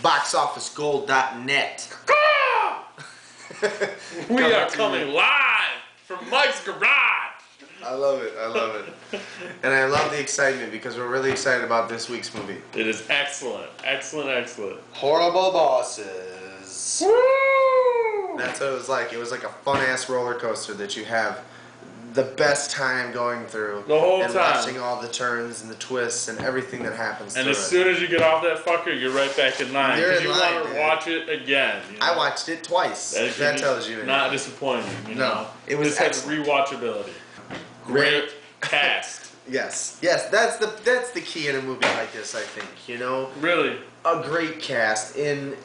BoxOfficeGold.net. We are coming live from Mike's garage. I love it. I love it. And I love the excitement because we're really excited about this week's movie. It is excellent. Excellent, excellent. Horrible Bosses. Woo! That's what it was like. It was like a fun-ass roller coaster that you have the best time going through. The whole and time. watching all the turns and the twists and everything that happens And through as soon as you get off that fucker, you're right back in line. You're Because in you line, want to man. watch it again. You know? I watched it twice. That tells you anything. Not disappointing. You know? It was this has excellent. rewatchability. Great cast. Yes, that's the key in a movie like this, I think. You know, Really, a great cast in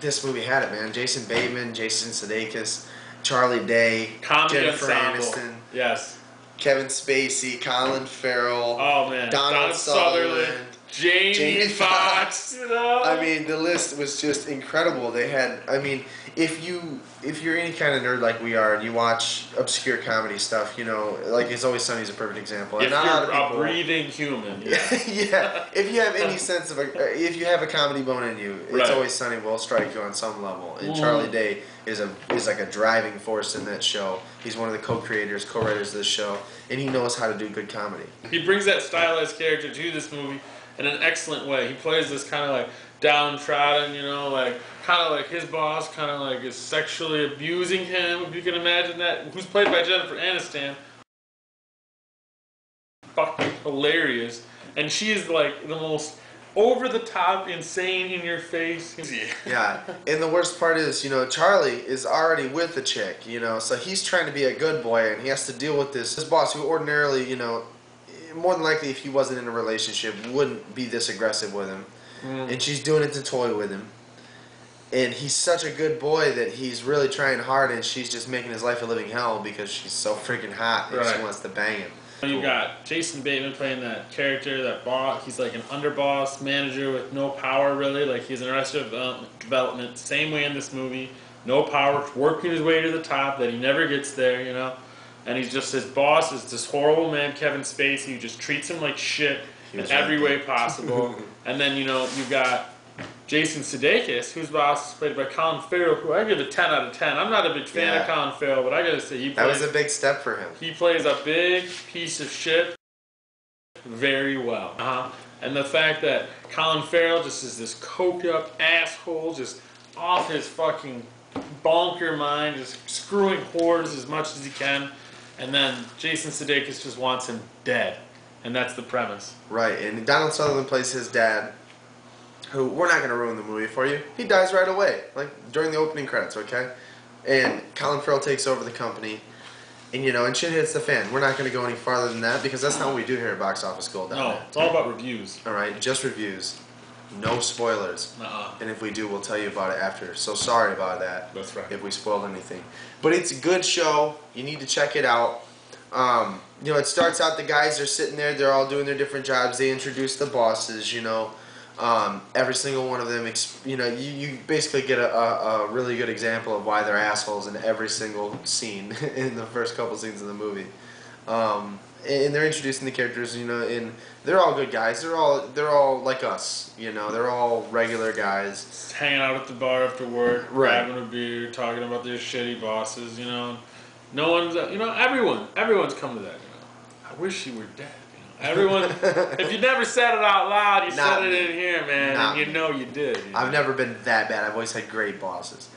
this movie had it, man. Jason Bateman, Jason Sudeikis, Charlie Day, comedy Jennifer ensemble. Aniston, Yes. Kevin Spacey, Colin Farrell, Oh man. Donald Sutherland, Jamie Foxx. You know. I mean, the list was just incredible. They had, I mean, if you're any kind of nerd like we are and you watch obscure comedy stuff, you know, like It's Always Sunny is a perfect example. If and not you're a lot of a people, breathing human. Yeah. yeah. If you have any sense of if you have a comedy bone in you, It's Right. Always Sunny will strike you on some level. And Charlie Day is like a driving force in that show. He's one of the co-creators, co-writers of this show, and he knows how to do good comedy. He brings that stylized character to this movie in an excellent way. He plays this kind of like downtrodden, you know, like kind of like his boss kind of like is sexually abusing him, if you can imagine that, who's played by Jennifer Aniston. Fucking hilarious. And she is like the most over-the-top, insane, in-your-face. Yeah, and the worst part is, you know, Charlie is already with the chick, you know, so he's trying to be a good boy, and he has to deal with this boss who ordinarily, you know, more than likely if he wasn't in a relationship, wouldn't be this aggressive with him. And she's doing it to toy with him. And he's such a good boy that he's really trying hard, and she's just making his life a living hell because she's so freaking hot and she wants to bang him. You got Jason Bateman playing that character, that boss. He's like an underboss manager with no power, really. Like he's in Arrested Development, same way in this movie. No power, working his way to the top, that he never gets there, you know. And he's just, his boss is this horrible man, Kevin Spacey, who just treats him like shit in every way possible. And then, you know, you got Jason Sudeikis, whose boss is played by Colin Farrell, who I give a 10 out of 10. I'm not a big fan of Colin Farrell, but I gotta say, that was a big step for him. He plays a big piece of shit very well. And the fact that Colin Farrell just is this coked up asshole, just off his fucking bonker mind, just screwing whores as much as he can. And then Jason Sudeikis just wants him dead. And that's the premise. Right, and Donald Sutherland plays his dad, who, we're not going to ruin the movie for you. He dies right away, like during the opening credits, okay? And Colin Farrell takes over the company, and you know, and shit hits the fan. We're not going to go any farther than that because that's not what we do here at BoxOfficeGold. No, it's all about reviews. All right, just reviews. No spoilers. And if we do, we'll tell you about it after. So sorry about that. That's right. If we spoiled anything. But it's a good show. You need to check it out. You know, it starts out, the guys are sitting there, they're all doing their different jobs. They introduce the bosses, you know. Every single one of them, you know, you basically get a really good example of why they're assholes in every single scene in the first couple scenes of the movie. And they're introducing the characters, you know, and they're all good guys. They're all like us, you know. They're all regular guys. Just hanging out at the bar after work, grabbing a beer, talking about their shitty bosses, you know. No one's, you know, everyone's come to that, you know. I wish you were dead, you know. Everyone, if you never said it out loud, you said it in here, man, and you know you did. You know? I've never been that bad. I've always had great bosses.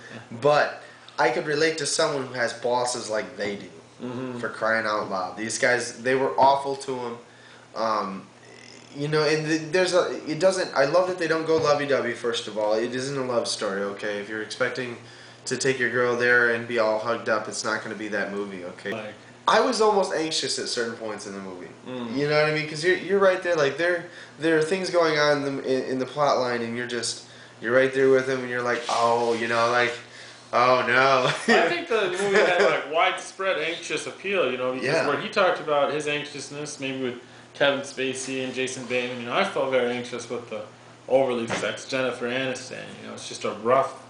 But I could relate to someone who has bosses like they do. For crying out loud. These guys, they were awful to him. You know, and it doesn't, I love that they don't go lovey-dovey, first of all. It isn't a love story, okay? If you're expecting to take your girl there and be all hugged up, it's not going to be that movie, okay? I was almost anxious at certain points in the movie. You know what I mean? Because you're right there, like, there are things going on in the plot line, and you're right there with them, and you're like, oh, you know, like, oh no. I think the movie had like widespread anxious appeal, you know, because where he talked about his anxiousness, maybe with Kevin Spacey and Jason Bateman, you know, I felt very anxious with the overly sexed Jennifer Aniston. You know, it's just a rough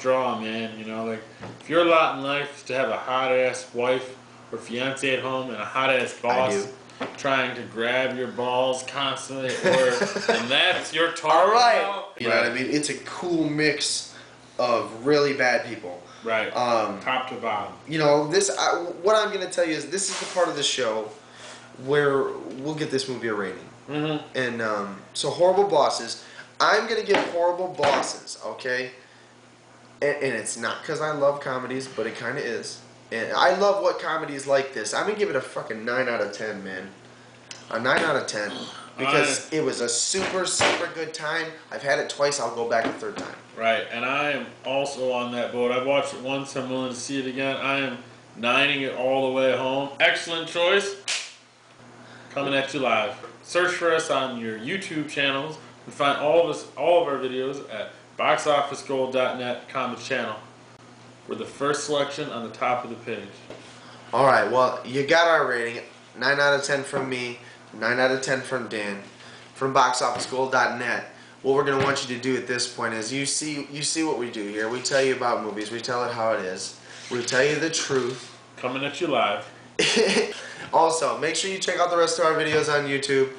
draw, man. You know, like if your lot in life is to have a hot ass wife or fiance at home and a hot ass boss, trying to grab your balls constantly at work, and that's your target. All right. Now? You know what I mean? It's a cool mix of really bad people. Right. Top to bottom. You know, what I'm going to tell you is this is the part of the show where we'll get this movie a rating. Mm-hmm. And so Horrible Bosses, I'm going to give Horrible Bosses, okay? And it's not because I love comedies, but it kind of is. And I love what comedies like this. I'm going to give it a fucking 9 out of 10, man. A 9 out of 10. Because it was a super, super good time. I've had it twice. I'll go back a third time. Right, and I am also on that boat. I've watched it once. I'm willing to see it again. I am 9ing it all the way home. Excellent choice. Coming at you live. Search for us on your YouTube channels. You can find all of our videos at BoxOfficeGold.net Comedy channel. We're the first selection on the top of the page. All right, well, you got our rating. 9 out of 10 from me. 9 out of 10 from Dan. From BoxOfficeGold.net. What we're going to want you to do at this point is you see what we do here. We tell you about movies. We tell it how it is. We tell you the truth. Coming at you live. Also, make sure you check out the rest of our videos on YouTube.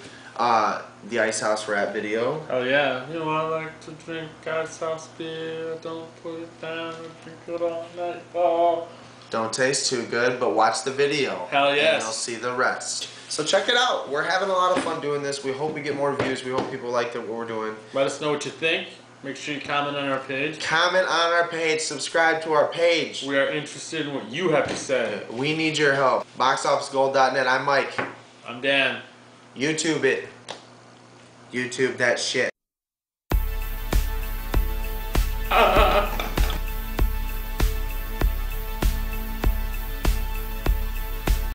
The Ice House Rap video. Oh yeah, you know I like to drink Ice House beer. Don't put it down, drink it all night long. Don't taste too good, but watch the video. Hell yes. And you'll see the rest. So check it out. We're having a lot of fun doing this. We hope we get more views. We hope people like what we're doing. Let us know what you think. Make sure you comment on our page. Comment on our page. Subscribe to our page. We are interested in what you have to say. We need your help. BoxOfficeGold.net. I'm Mike. I'm Dan. YouTube it. YouTube that shit.